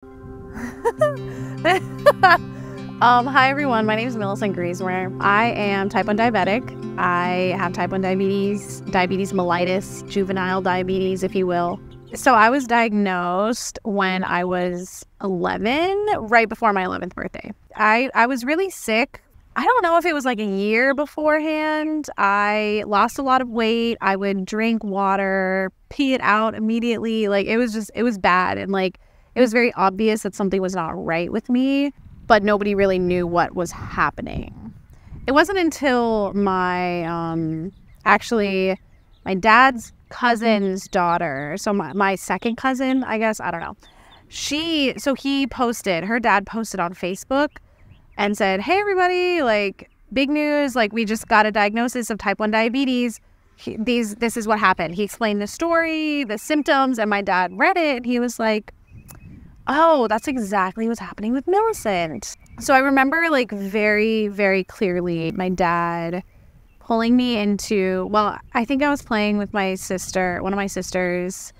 Hi everyone, my name is Millicent. I am type 1 diabetic. I have type 1 diabetes mellitus, juvenile diabetes, if you will. So I was diagnosed when I was 11, right before my 11th birthday. I was really sick. I don't know if it was like a year beforehand. I lost a lot of weight. I would drink water, pee it out immediately. Like it was bad. And like, it was very obvious that something was not right with me, but nobody really knew what was happening. It wasn't until my dad's cousin's daughter, so my second cousin, I guess, I don't know. Her dad posted on Facebook and said, "Hey everybody, like big news, like we just got a diagnosis of type 1 diabetes. This is what happened." He explained the story, the symptoms, and my dad read it and he was like, "Oh, that's exactly what's happening with Millicent." So I remember like very, very clearly my dad pulling me into, well, I think I was playing with one of my sisters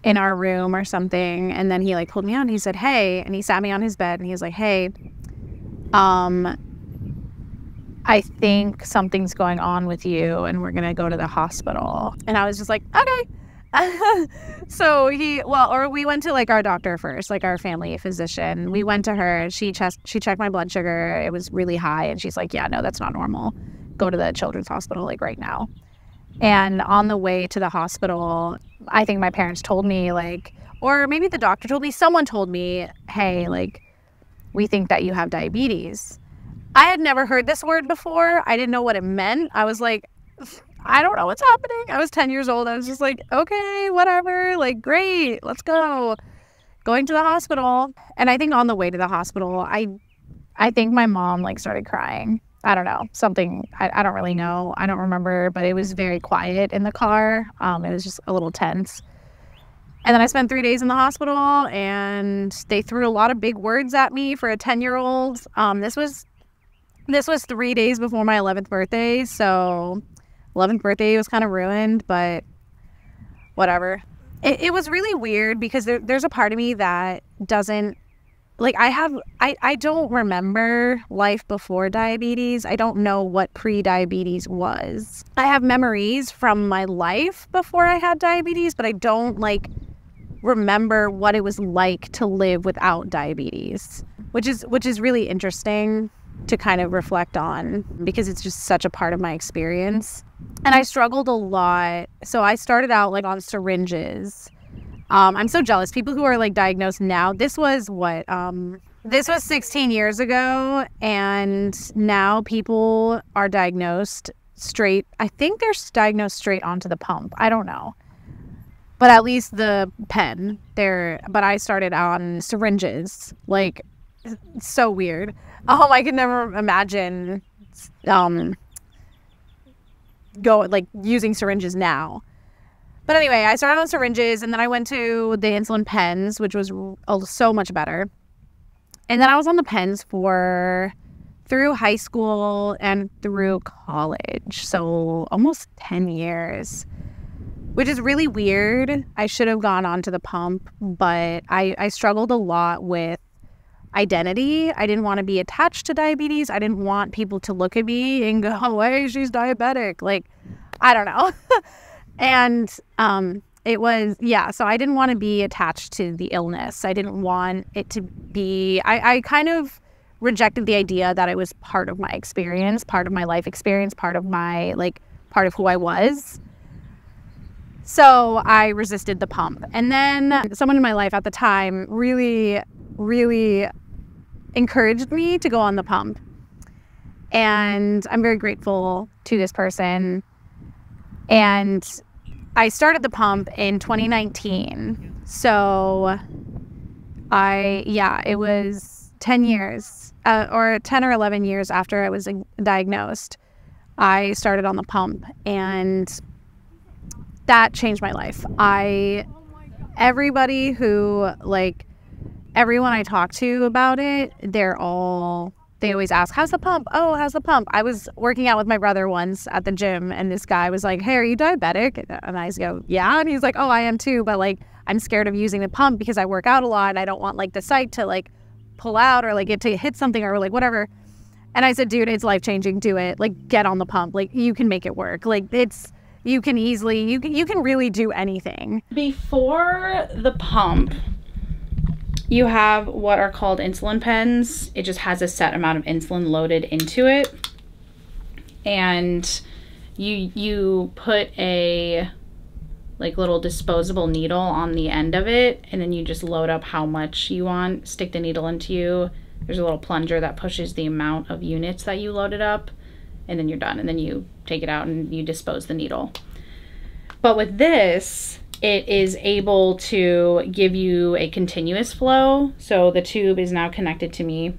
in our room or something. And then he like pulled me out and he said, "Hey," and he sat me on his bed and he was like, "Hey, I think something's going on with you and we're going to go to the hospital." And I was just like, "Okay." So we went to like our doctor first, like our family physician. We went to her, she checked my blood sugar. It was really high. And she's like, "Yeah, no, that's not normal. Go to the children's hospital like right now." And on the way to the hospital, I think my parents told me like, or maybe the doctor told me, someone told me, "Hey, like, we think that you have diabetes." I had never heard this word before. I didn't know what it meant. I was like, I don't know what's happening. I was 10 years old. I was just like, okay, whatever. Like, great, let's go. Going to the hospital. And I think on the way to the hospital, I think my mom like started crying. I don't know, something, I don't really know. I don't remember, but it was very quiet in the car. It was just a little tense. And then I spent 3 days in the hospital and they threw a lot of big words at me for a 10-year-old. This was 3 days before my 11th birthday. So 11th birthday was kind of ruined, but whatever. It was really weird because there's a part of me that doesn't, like, I don't remember life before diabetes. I don't know what pre-diabetes was. I have memories from my life before I had diabetes, but I don't like remember what it was like to live without diabetes, which is really interesting to kind of reflect on because it's just such a part of my experience. And I struggled a lot. So I started out like on syringes. I'm so jealous. People who are like diagnosed now, this was 16 years ago. And now people are diagnosed straight. I think they're diagnosed straight onto the pump. I don't know. But at least the pen but I started on syringes. Like, it's so weird. I could never imagine using syringes now. But anyway, I started on syringes and then I went to the insulin pens, which was so much better. And then I was on the pens through high school and through college. So almost 10 years, which is really weird. I should have gone on to the pump, but I struggled a lot with identity. I didn't want to be attached to diabetes. I didn't want people to look at me and go, "Oh, hey, she's diabetic." Like, I don't know. And it was, yeah, so I didn't want to be attached to the illness. I didn't want it to be, I kind of rejected the idea that it was part of my experience, part of my life experience, part of who I was. So I resisted the pump. And then someone in my life at the time really, really encouraged me to go on the pump. And I'm very grateful to this person. And I started the pump in 2019. So it was 10 years or 10 or 11 years after I was diagnosed. I started on the pump and that changed my life. Everyone I talk to about it, they always ask, "How's the pump? Oh, how's the pump?" I was working out with my brother once at the gym and this guy was like, "Hey, are you diabetic?" And I go, "Yeah." And he's like, "Oh, I am too, but like I'm scared of using the pump because I work out a lot and I don't want like the site to like pull out or like it to hit something or like whatever. And I said, dude, it's life-changing. Do it. Like, get on the pump. Like, you can make it work. Like, you can easily, you can really do anything. Before the pump, you have what are called insulin pens. It just has a set amount of insulin loaded into it. And you put a like little disposable needle on the end of it, and then you just load up how much you want, stick the needle into you. There's a little plunger that pushes the amount of units that you loaded up, and then you're done. And then you take it out and you dispose the needle. But with this, it is able to give you a continuous flow. So the tube is now connected to me,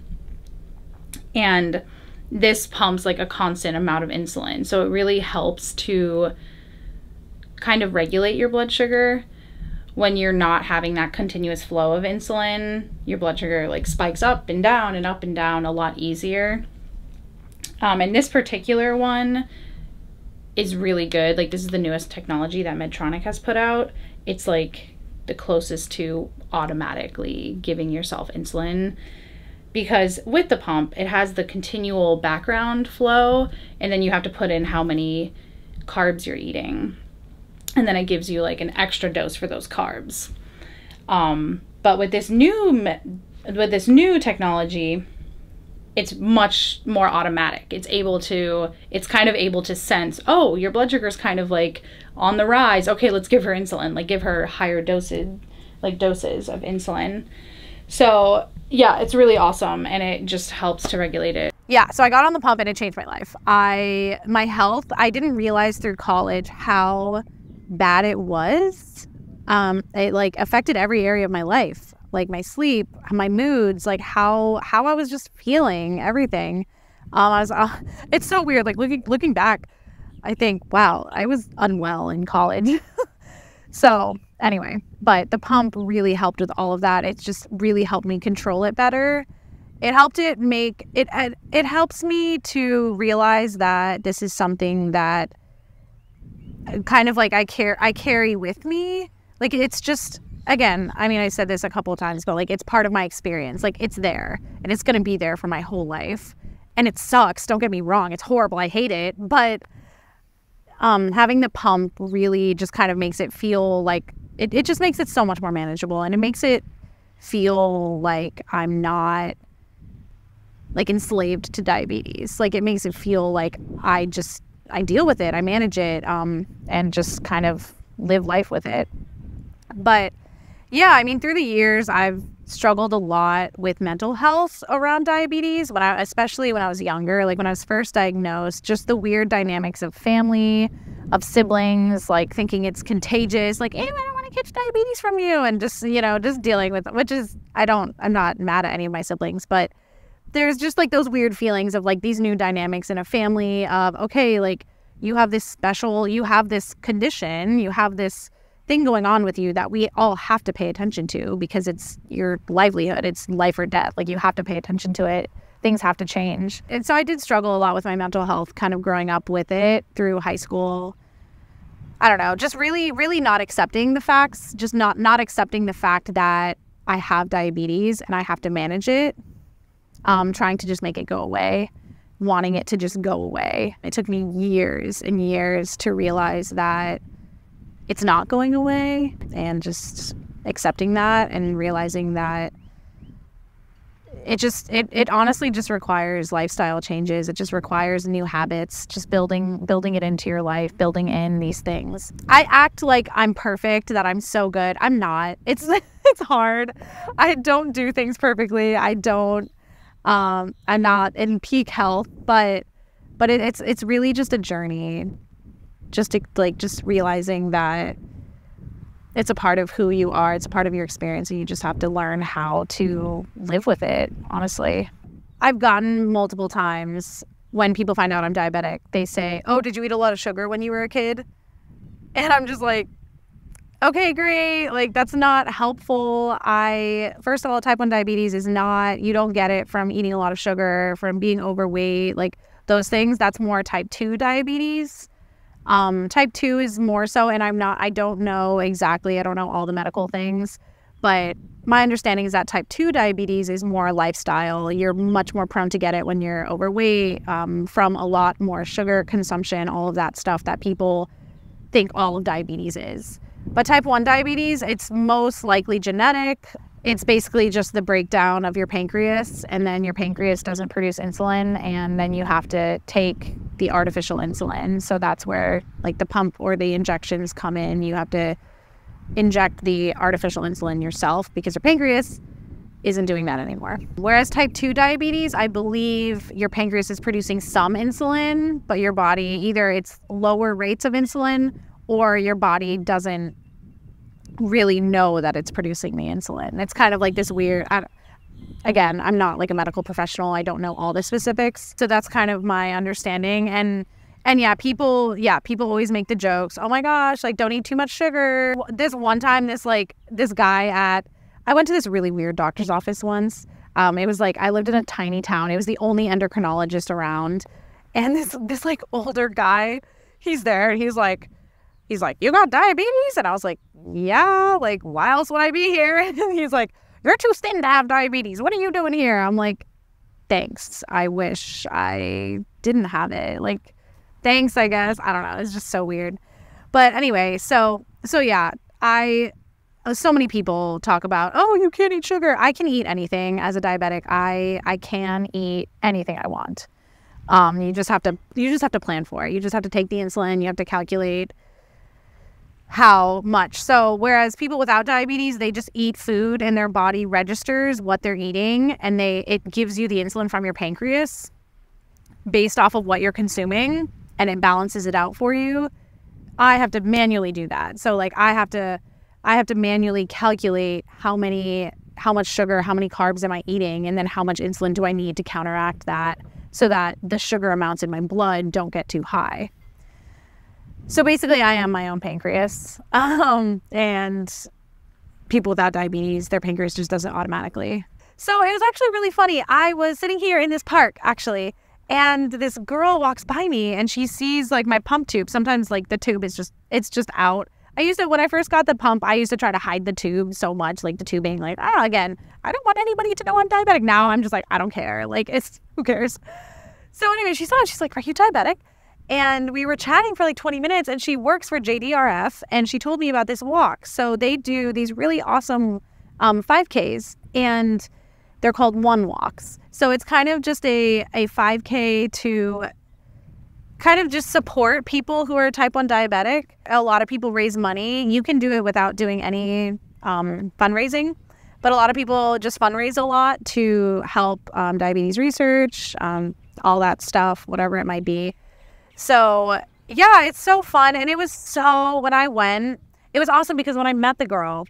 and this pumps like a constant amount of insulin. So it really helps to kind of regulate your blood sugar. When you're not having that continuous flow of insulin, your blood sugar like spikes up and down a lot easier. And this particular one is really good. Like, this is the newest technology that Medtronic has put out. It's like the closest to automatically giving yourself insulin, because with the pump, it has the continual background flow, and then you have to put in how many carbs you're eating. And then it gives you like an extra dose for those carbs. But with this new technology, it's much more automatic. It's kind of able to sense, oh, your blood sugar is kind of like on the rise. Okay, let's give her insulin, like give her higher doses of insulin. So yeah, it's really awesome, and it just helps to regulate it. Yeah, so I got on the pump and it changed my life. My health, I didn't realize through college how bad it was. It like affected every area of my life, like my sleep, my moods, like how I was just feeling, everything. It's so weird. Like looking back, I think, wow, I was unwell in college. So anyway, but the pump really helped with all of that. It just really helped me control it better. It helps me to realize that this is something that kind of like I carry with me. Like, it's just, again, I mean, I said this a couple of times, but like, it's part of my experience. Like, it's there and it's going to be there for my whole life. And it sucks. Don't get me wrong. It's horrible. I hate it. But having the pump really just kind of makes it feel like it just makes it so much more manageable, and it makes it feel like I'm not like enslaved to diabetes. Like, it makes it feel like I deal with it, I manage it, and just kind of live life with it. But yeah, I mean, through the years, I've struggled a lot with mental health around diabetes, especially when I was younger, like when I was first diagnosed, just the weird dynamics of family, of siblings, like thinking it's contagious, like, hey, I don't want to catch diabetes from you, and just, just dealing with it, which is, I'm not mad at any of my siblings, but there's just like those weird feelings of like these new dynamics in a family of, okay, like you have this condition, you have this thing going on with you that we all have to pay attention to because it's your livelihood, it's life or death. Like, you have to pay attention to it. Things have to change. And so I did struggle a lot with my mental health kind of growing up with it through high school. I don't know, just really, really not accepting the facts, just not accepting the fact that I have diabetes and I have to manage it. Trying to just make it go away, wanting it to just go away. It took me years and years to realize that it's not going away, and just accepting that and realizing that it honestly just requires lifestyle changes. It just requires new habits, just building it into your life, building in these things. I act like I'm perfect, that I'm so good. I'm not. It's hard. I don't do things perfectly. I'm not in peak health, but it's really just a journey. Just realizing that it's a part of who you are. It's a part of your experience, and you just have to learn how to live with it, honestly. I've gotten multiple times when people find out I'm diabetic, they say, oh, did you eat a lot of sugar when you were a kid? And I'm just like, okay, great. Like, that's not helpful. First of all, type 1 diabetes is not, you don't get it from eating a lot of sugar, from being overweight, like those things. That's more type 2 diabetes. Type 2 is more so, and I don't know exactly, I don't know all the medical things, but my understanding is that type 2 diabetes is more lifestyle. You're much more prone to get it when you're overweight, from a lot more sugar consumption, all of that stuff that people think all of diabetes is. But type 1 diabetes, it's most likely genetic. It's basically just the breakdown of your pancreas, and then your pancreas doesn't produce insulin, and then you have to take the artificial insulin. So that's where like the pump or the injections come in. You have to inject the artificial insulin yourself because your pancreas isn't doing that anymore. Whereas type 2 diabetes, I believe your pancreas is producing some insulin, but your body, either it's lower rates of insulin or your body doesn't really know that it's producing the insulin. It's kind of like this weird, again, I'm not like a medical professional. I don't know all the specifics. So that's kind of my understanding. And people always make the jokes. Oh my gosh, like don't eat too much sugar. This one time, this guy I went to this really weird doctor's office once. It was like, I lived in a tiny town. It was the only endocrinologist around. And this like older guy, he's there and he's like, you got diabetes? And I was like, yeah, like why else would I be here? And he's like, you're too thin to have diabetes. What are you doing here? I'm like, thanks. I wish I didn't have it. Like, thanks, I guess. I don't know. It's just so weird. But anyway, so yeah, so many people talk about, oh, you can't eat sugar. I can eat anything as a diabetic. I can eat anything I want. You just have to plan for it. You just have to take the insulin. You have to calculate how much. So whereas people without diabetes, they just eat food and their body registers what they're eating, and it gives you the insulin from your pancreas based off of what you're consuming, and it balances it out for you. I have to manually do that. So like I have to manually calculate how much sugar, how many carbs am I eating, and then how much insulin do I need to counteract that so that the sugar amounts in my blood don't get too high. So basically I am my own pancreas. And people without diabetes, their pancreas just does it automatically. So it was actually really funny. I was sitting here in this park actually, and this girl walks by me and she sees like my pump tube. Sometimes like the tube is just out. When I first got the pump, I used to try to hide the tube so much, like the tubing, like, again, I don't want anybody to know I'm diabetic. Now I'm just like, I don't care. Like, who cares? So anyway, she saw it. She's like, are you diabetic? And we were chatting for like 20 minutes, and she works for JDRF, and she told me about this walk. So they do these really awesome 5Ks, and they're called one walks. So it's kind of just a 5K to kind of just support people who are type 1 diabetic. A lot of people raise money. You can do it without doing any fundraising, but a lot of people just fundraise a lot to help diabetes research, all that stuff, whatever it might be. So yeah, it's so fun. And when I went, it was awesome because when I met the girl,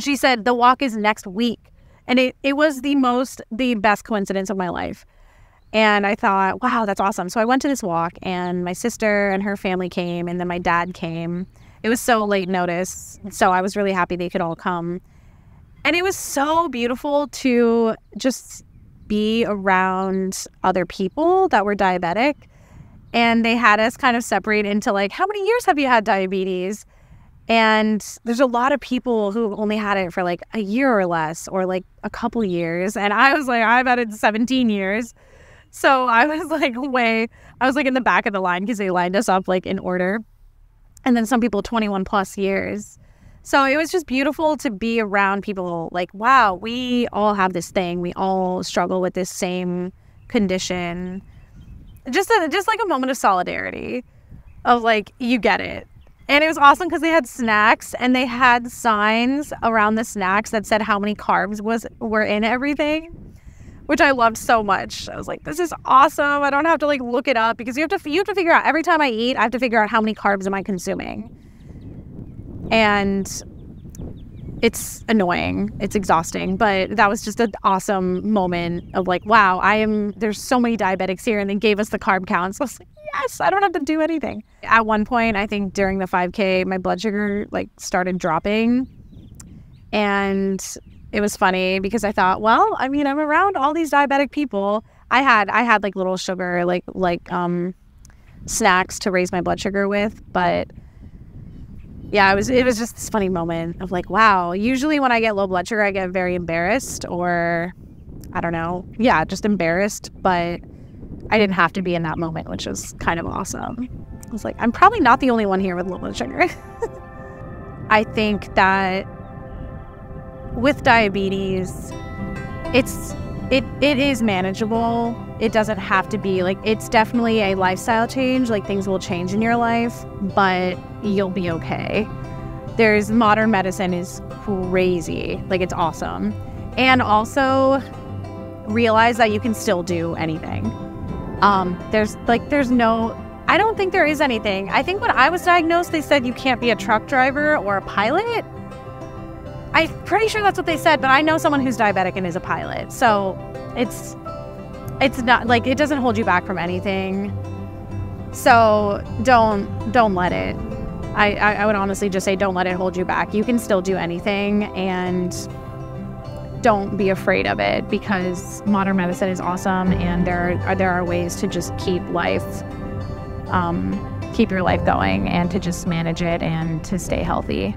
she said the walk is next week. And it was the best coincidence of my life. And I thought, wow, that's awesome. So I went to this walk, and my sister and her family came, and then my dad came. It was so late notice, so I was really happy they could all come. And it was so beautiful to just be around other people that were diabetic. And they had us kind of separate into like, how many years have you had diabetes? And there's a lot of people who only had it for like a year or less, or like a couple years. And I was like, I've had it 17 years. So I was like in the back of the line because they lined us up like in order. And then some people 21 plus years. So it was just beautiful to be around people like, wow, we all have this thing. We all struggle with this same condition. Just like a moment of solidarity of like, you get it. And it was awesome because they had snacks, and they had signs around the snacks that said how many carbs were in everything, which I loved so much. I was like, this is awesome. I don't have to like look it up, because you have to figure out every time I eat, I have to figure out how many carbs am I consuming. And it's annoying. It's exhausting, but that was just an awesome moment of like, wow, there's so many diabetics here, and they gave us the carb counts. So I was like, yes, I don't have to do anything. At one point, I think during the 5K, my blood sugar like started dropping, and it was funny because I thought, well, I mean, I'm around all these diabetic people. I had like little sugar, like snacks to raise my blood sugar with. But yeah, it was just this funny moment of like, wow, usually when I get low blood sugar, I get very embarrassed, or I don't know. Yeah, just embarrassed. But I didn't have to be in that moment, which was kind of awesome. I was like, I'm probably not the only one here with low blood sugar. I think that with diabetes, it is manageable. It doesn't have to be like, it's definitely a lifestyle change. Like, things will change in your life, but you'll be okay. Modern medicine is crazy. Like, it's awesome. And also realize that you can still do anything. I don't think there is anything. I think when I was diagnosed, they said you can't be a truck driver or a pilot. I'm pretty sure that's what they said, but I know someone who's diabetic and is a pilot. So it's not like, it doesn't hold you back from anything. So don't let it. I would honestly just say, don't let it hold you back. You can still do anything, and don't be afraid of it, because modern medicine is awesome, and there are ways to just keep your life going, and to just manage it and to stay healthy.